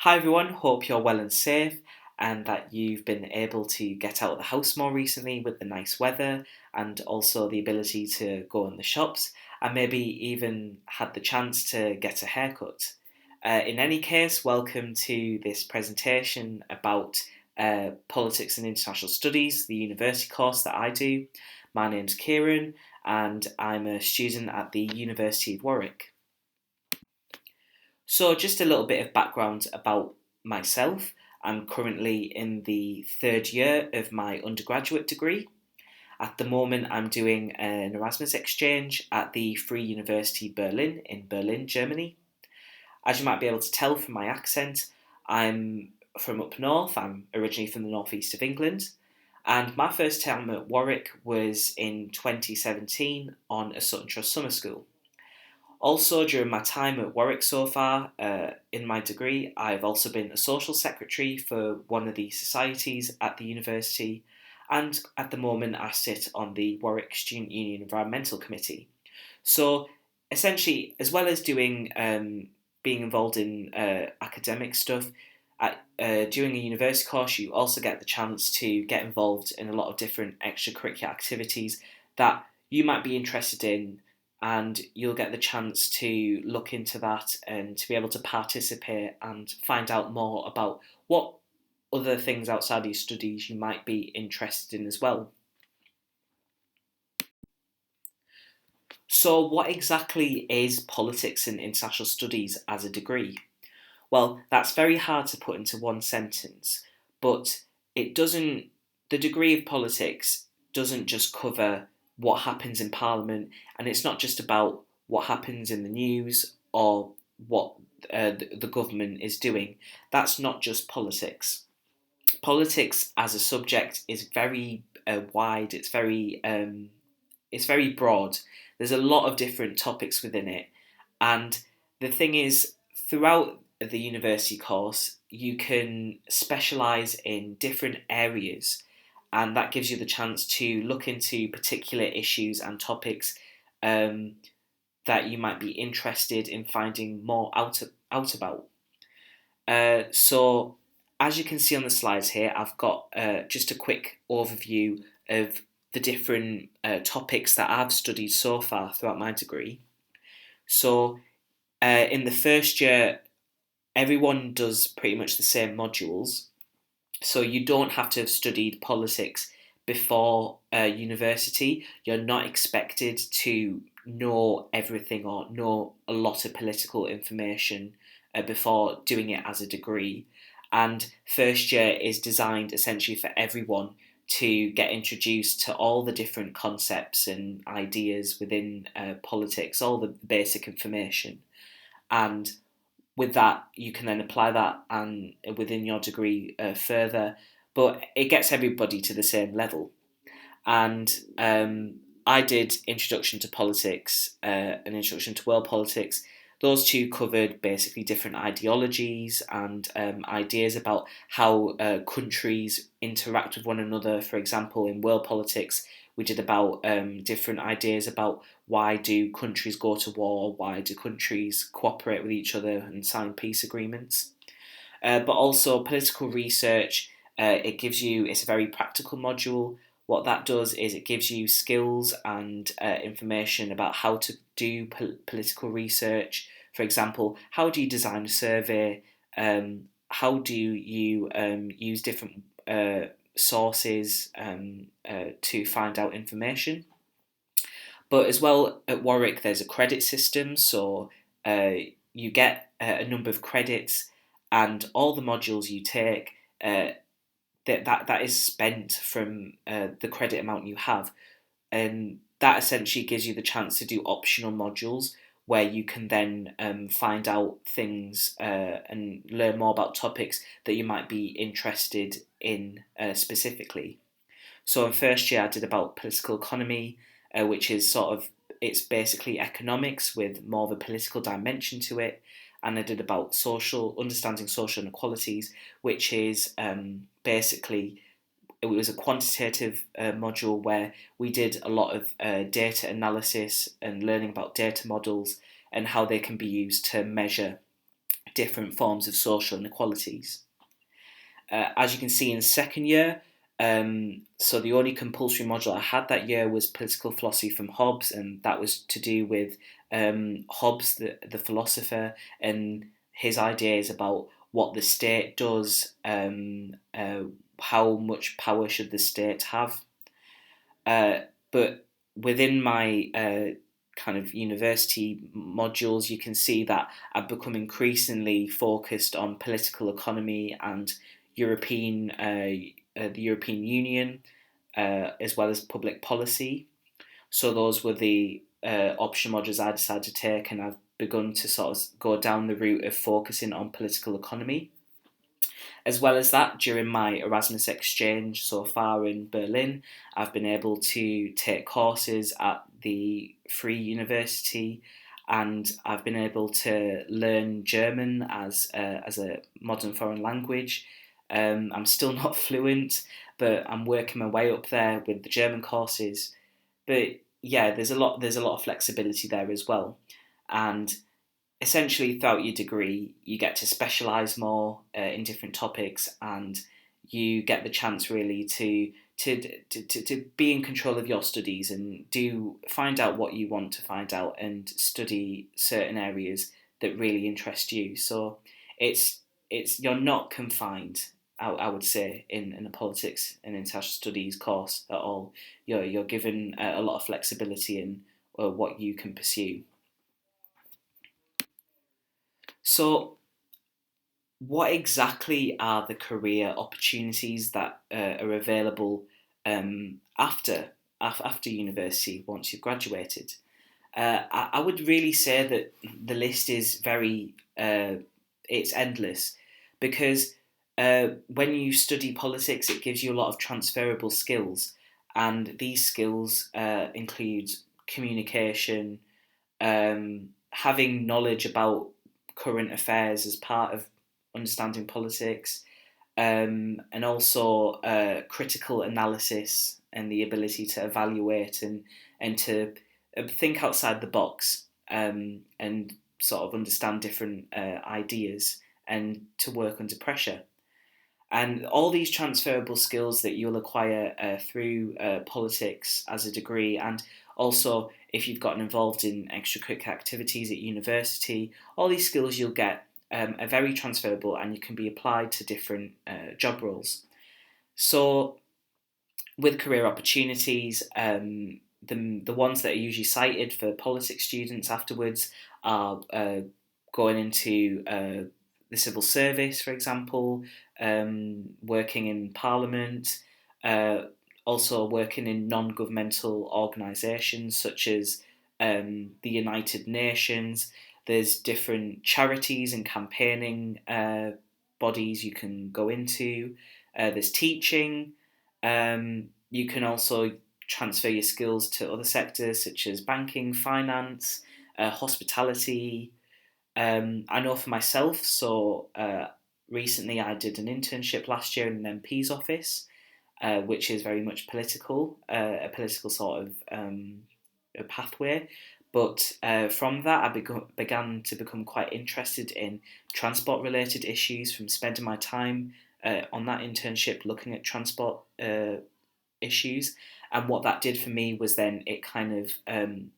Hi everyone, hope you're well and safe and that you've been able to get out of the house more recently with the nice weather and also the ability to go in the shops and maybe even had the chance to get a haircut. In any case, welcome to this presentation about politics and international studies, the university course that I do. My name's Kieron and I'm a student at the University of Warwick. So, just a little bit of background about myself. I'm currently in the third year of my undergraduate degree. At the moment, I'm doing an Erasmus exchange at the Free University Berlin in Berlin, Germany. As you might be able to tell from my accent, I'm from up north. I'm originally from the northeast of England. And my first time at Warwick was in 2017 on a Sutton Trust summer school. Also, during my time at Warwick so far, in my degree, I've also been a social secretary for one of the societies at the university, and at the moment, I sit on the Warwick Student Union Environmental Committee. So, essentially, as well as doing being involved in academic stuff, during a university course, you also get the chance to get involved in a lot of different extracurricular activities that you might be interested in, and you'll get the chance to look into that and to be able to participate and find out more about what other things outside of your studies you might be interested in as well. So, what exactly is politics and international studies as a degree? Well, that's very hard to put into one sentence, but it doesn't, the degree of politics doesn't just cover what happens in Parliament, and it's not just about what happens in the news or what the government is doing. That's not just politics. Politics as a subject is very wide. It's very broad. There's a lot of different topics within it, and the thing is, throughout the university course, you can specialise in different areas, and that gives you the chance to look into particular issues and topics um, that you might be interested in finding more out about. So, as you can see on the slides here, I've got just a quick overview of the different topics that I've studied so far throughout my degree. So, in the first year, everyone does pretty much the same modules. So, you don't have to have studied politics before university. You're not expected to know everything or know a lot of political information before doing it as a degree. And first year is designed essentially for everyone to get introduced to all the different concepts and ideas within politics, all the basic information. And with that, you can then apply that and within your degree further, but it gets everybody to the same level. And I did Introduction to Politics, an Introduction to World Politics. Those two covered basically different ideologies and ideas about how countries interact with one another. For example, in world politics, we did about different ideas about why do countries go to war, why do countries cooperate with each other and sign peace agreements. But also political research, it's a very practical module. What that does is it gives you skills and information about how to do political research. For example, how do you design a survey? How do you use different sources to find out information? But as well, at Warwick, there's a credit system, so you get a number of credits, and all the modules you take, that is spent from the credit amount you have, and that essentially gives you the chance to do optional modules where you can then find out things and learn more about topics that you might be interested in specifically. So in first year, I did about political economy, which is it's basically economics with more of a political dimension to it. And I did about understanding social inequalities, which is basically, it was a quantitative module where we did a lot of data analysis and learning about data models and how they can be used to measure different forms of social inequalities. As you can see in second year, so the only compulsory module I had that year was political philosophy from Hobbes, and that was to do with Hobbes, the philosopher, and his ideas about what the state does, how much power should the state have. But within my kind of university modules, you can see that I've become increasingly focused on political economy and the European Union, as well as public policy. So those were the option modules I decided to take, and I've begun to sort of go down the route of focusing on political economy. As well as that, during my Erasmus exchange so far in Berlin, I've been able to take courses at the Free University, and I've been able to learn German as a modern foreign language. I'm still not fluent, but I'm working my way up there with the German courses. But yeah, there's a lot of flexibility there as well, and essentially throughout your degree you get to specialise more in different topics, and you get the chance really to be in control of your studies and do find out what you want to find out and study certain areas that really interest you. So it's you're not confined, I would say, in a politics and international studies course at all. You're given a lot of flexibility in what you can pursue. So, what exactly are the career opportunities that are available after university once you've graduated? I would really say that the list is it's endless, because when you study politics, it gives you a lot of transferable skills, and these skills include communication, having knowledge about current affairs as part of understanding politics, and also critical analysis and the ability to evaluate and to think outside the box, and sort of understand different ideas and to work under pressure. And all these transferable skills that you'll acquire through politics as a degree, and also if you've gotten involved in extracurricular activities at university, all these skills you'll get are very transferable, and you can be applied to different job roles. So with career opportunities, the ones that are usually cited for politics students afterwards are going into the civil service, for example, working in Parliament, also working in non-governmental organisations such as the United Nations. There's different charities and campaigning bodies you can go into. There's teaching. You can also transfer your skills to other sectors such as banking, finance, hospitality. I know for myself, so recently I did an internship last year in an MP's office, which is very much political, a political sort of a pathway. But from that, began to become quite interested in transport-related issues from spending my time on that internship looking at transport issues. And what that did for me was then it kind of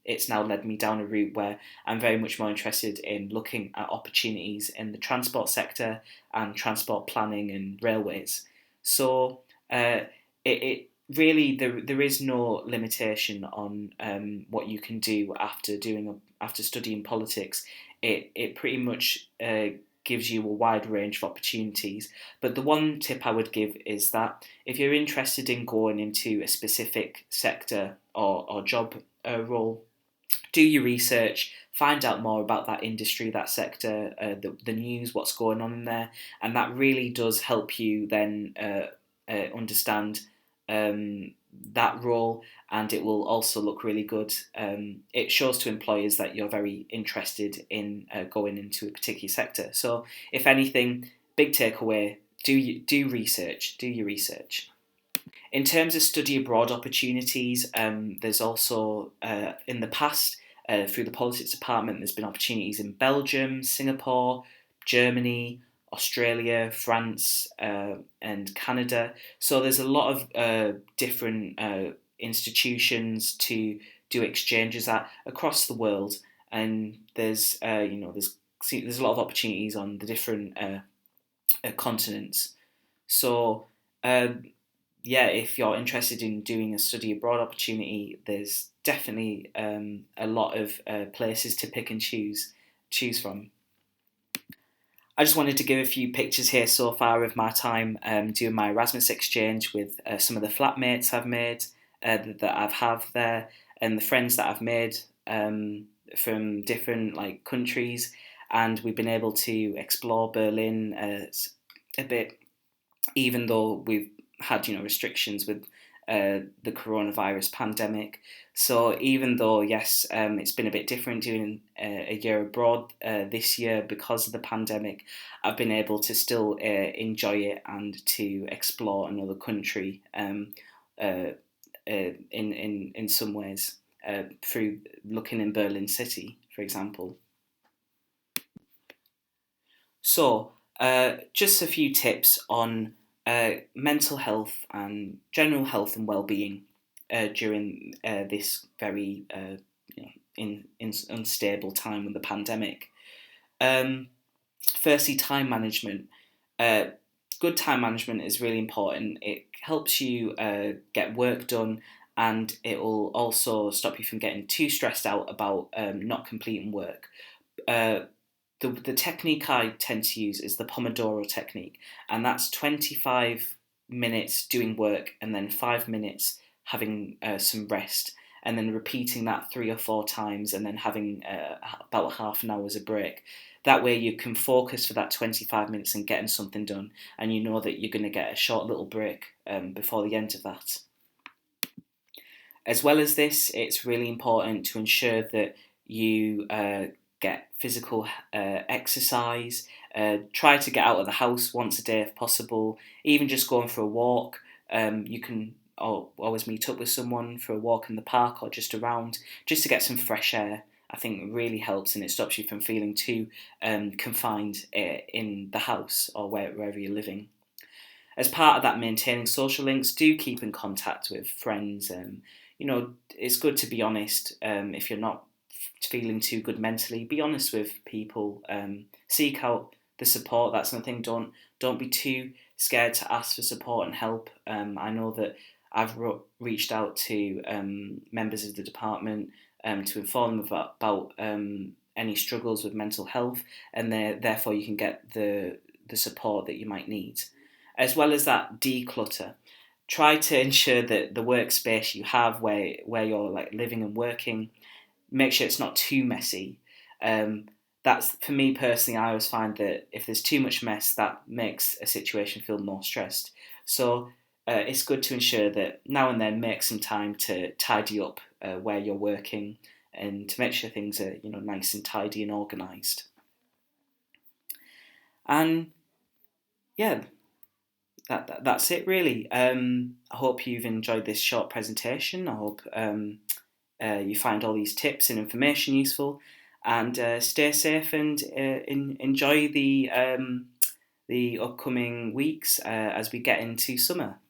it's now led me down a route where I'm very much more interested in looking at opportunities in the transport sector and transport planning and railways. So it really there is no limitation on what you can do after studying politics. It pretty much gives you a wide range of opportunities. But the one tip I would give is that if you're interested in going into a specific sector or job role, do your research, find out more about that industry, that sector, the news, what's going on in there, and that really does help you then understand that role, and it will also look really good. It shows to employers that you're very interested in going into a particular sector. So, if anything, big takeaway: do research, do your research. In terms of study abroad opportunities, there's also in the past through the politics department, there's been opportunities in Belgium, Singapore, Germany, Australia, France, and Canada. So there's a lot of different institutions to do exchanges at across the world, and there's a lot of opportunities on the different continents. So yeah, if you're interested in doing a study abroad opportunity, there's definitely a lot of places to pick and choose from. I just wanted to give a few pictures here so far of my time doing my Erasmus exchange with some of the flatmates I've made that I've have there, and the friends that I've made from different like countries, and we've been able to explore Berlin a bit, even though we've had restrictions with the coronavirus pandemic. So even though yes, it's been a bit different doing a year abroad this year because of the pandemic, I've been able to still enjoy it and to explore another country in some ways through looking in Berlin City, for example. So, just a few tips on mental health and general health and well-being during this very in unstable time with the pandemic. Um, Firstly, time management. Uh, Good time management is really important. It helps you get work done, and it will also stop you from getting too stressed out about not completing work. Uh, the technique I tend to use is the Pomodoro technique, and that's 25 minutes doing work and then 5 minutes having some rest, and then repeating that 3 or 4 times, and then having about half an hour as a break. That way, you can focus for that 25 minutes and getting something done, and you know that you're going to get a short little break before the end of that. As well as this, it's really important to ensure that you get physical exercise. Try to get out of the house once a day if possible. Even just going for a walk. You can always meet up with someone for a walk in the park or just around, just to get some fresh air. I think it really helps, and it stops you from feeling too confined in the house or wherever you're living. As part of that, maintaining social links, do keep in contact with friends. It's good to be honest. If you're not feeling too good mentally, be honest with people. Seek out the support. That's nothing. Don't be too scared to ask for support and help. I know that I've reached out to members of the department to inform them about any struggles with mental health, and therefore you can get the support that you might need. As well as that, declutter. Try to ensure that the workspace you have where you're like living and working, make sure it's not too messy. That's for me personally. I always find that if there's too much mess, that makes a situation feel more stressed. So it's good to ensure that now and then make some time to tidy up where you're working, and to make sure things are nice and tidy and organised. And yeah, that's it really. I hope you've enjoyed this short presentation. I hope you find all these tips and information useful, and stay safe and enjoy the upcoming weeks as we get into summer.